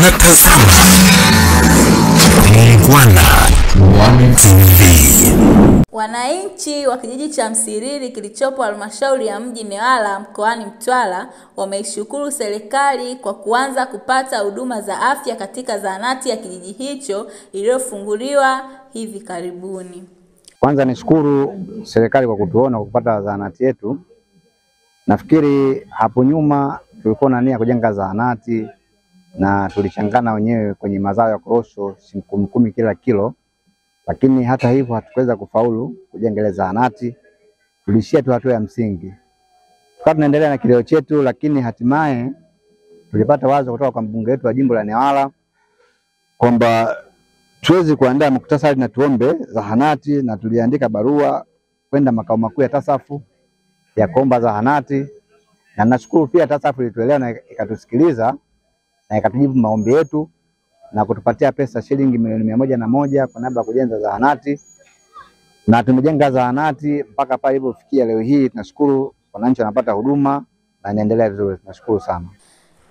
Unatazama Muungwana One TV. Wananchi wa kijiji cha Msiriri kilichopo halmashauri ya mji Newala mkoani Mtwara wameishukuru serikali kwa kuanza kupata huduma za afya katika zahanati ya kijiji hicho iliyofunguliwa hivi karibuni. Kwanza nishukuru serikali kwa kutuona kupata zahanati yetu. Nafikiri hapo nyuma tulikuwa na nia kujenga zahanati na tulishangana wenyewe kwenye mazao ya korosho 10 kila kilo, lakini hata hivyo hatukuweza kufaulu kujenga ile zahanati. Tulishia tu hatua ya msingi. Tukawa tunaendelea na kilio chetu, lakini hatimaye tulipata wazo kutoka kwa mbunge wetu wa jimbo la Newala kwamba tuweze kuandaa muktasari na tuombe zahanati, na tuliandika barua kwenda makao makuu ya TASAFU ya kuomba zahanati, na nashukuru pia TASAFU ilituelewa na ikatusikiliza na ikatujibu maombi yetu na kutupatia pesa shilingi milioni 101 kwa niaba ya kujenga zahanati, na tumejenga zahanati mpaka pale ilipofikia leo hii. Tunashukuru wananchi wanapata huduma na inaendelea vizuri. Tunashukuru sana.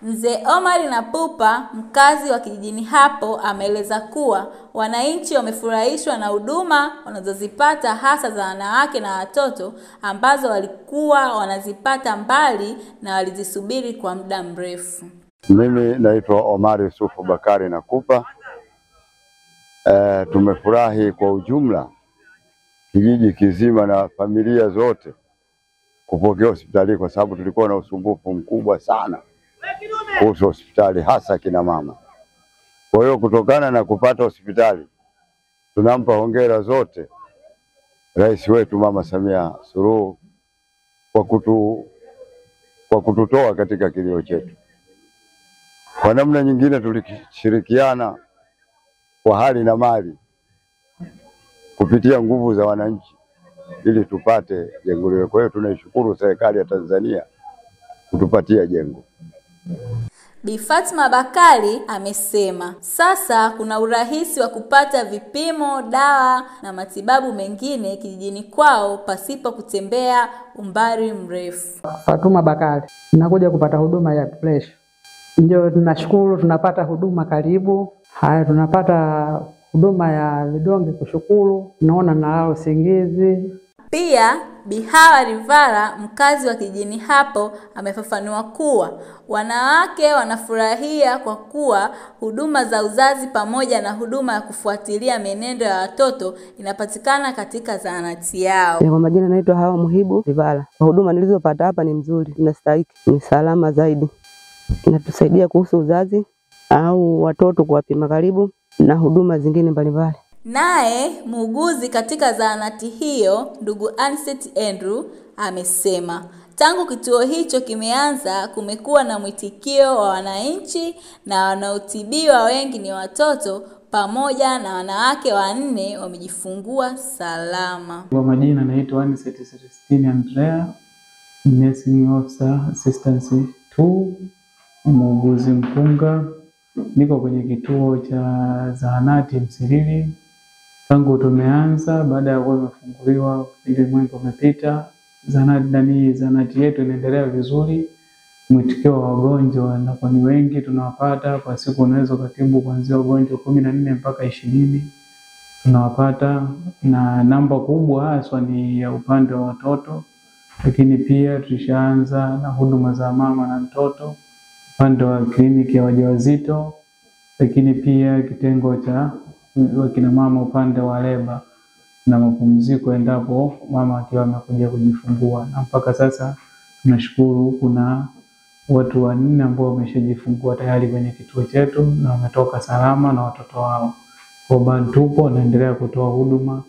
Mzee Omar Napupa, mkazi wa kijijini hapo, ameeleza kuwa wananchi wamefurahishwa na huduma wanazozipata hasa za wanawake na watoto ambazo walikuwa wanazipata mbali na walizisubiri kwa muda mrefu. Mimi naitwa Omar Yusufu Bakari Nakupa. Tumefurahi kwa ujumla kijiji kizima na familia zote kupokea hospitali, kwa sababu tulikuwa na usumbufu mkubwa sana kuhusu hospitali, hasa kina mama. Kwa hiyo kutokana na kupata hospitali, tunampa hongera zote Rais wetu Mama Samia Suluhu kwa kututoa katika kilio chetu. Kwa namna nyingine tulishirikiana kwa hali na mali kupitia nguvu za wananchi ili tupate jengo hilo. Kwa hiyo tunaishukuru serikali ya Tanzania kutupatia jengo. Bi Fatma Bakari amesema sasa kuna urahisi wa kupata vipimo, dawa na matibabu mengine kijijini kwao pasipo kutembea umbali mrefu. Fatuma Bakari, nakuja kupata huduma ya pressure. Ndio tunashukuru tunapata huduma karibu. Haya, tunapata huduma ya vidonge kushukuru. Naona nalala usingizi. Pia Bi Hawa Rivara, mkazi wa kijijini hapo, amefafanua kuwa wanawake wanafurahia kwa kuwa huduma za uzazi pamoja na huduma ya kufuatilia menendo ya watoto inapatikana katika zahanati yao. Kwa majina naitwa Hawa Muhibu Rivara. Huduma nilizopata hapa ni nzuri, tunastahiki, ni salama zaidi. Inatusaidia kuhusu uzazi au watoto kuwapima karibu na huduma zingine mbalimbali. Naye muuguzi katika zahanati hiyo, ndugu Anset Andrew, amesema tangu kituo hicho kimeanza kumekuwa na mwitikio wa wananchi na wanaotibiwa wengi ni watoto pamoja na wanawake 4 wamejifungua salama. Kwa majina naitwa Anset Celestine Andrea, nursing officer assistance 2, muuguzi mkunga. Niko kwenye kituo cha zahanati Msiriri tangu tumeanza baada ya kuwa imefunguliwa ile mwezi umepita. Zahanati yetu inaendelea vizuri. Mwitikio wa wagonjwa na kwa ni wengi tunawapata kwa siku, unaweza kutibu kuanzia wagonjwa 14 mpaka 20 tunawapata, na namba kubwa haswa ni ya upande wa watoto, lakini pia tulishaanza na huduma za mama na mtoto upande wa kliniki ya wajawazito, lakini pia kitengo cha wakina mama upande wa leba na mapumziko endapo mama akiwa amekuja kujifungua. Na mpaka sasa tunashukuru kuna watu 4 ambao wameshajifungua tayari kwenye kituo chetu na wametoka salama na watoto wao. Kwa bado tupo naendelea kutoa huduma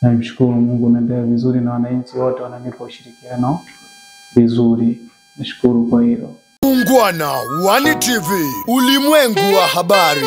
na mshukuru Mungu naendelea vizuri na wananchi wote wananipa ushirikiano vizuri. Nashukuru kwa hilo. Muungwana One TV, ulimwengu wa habari.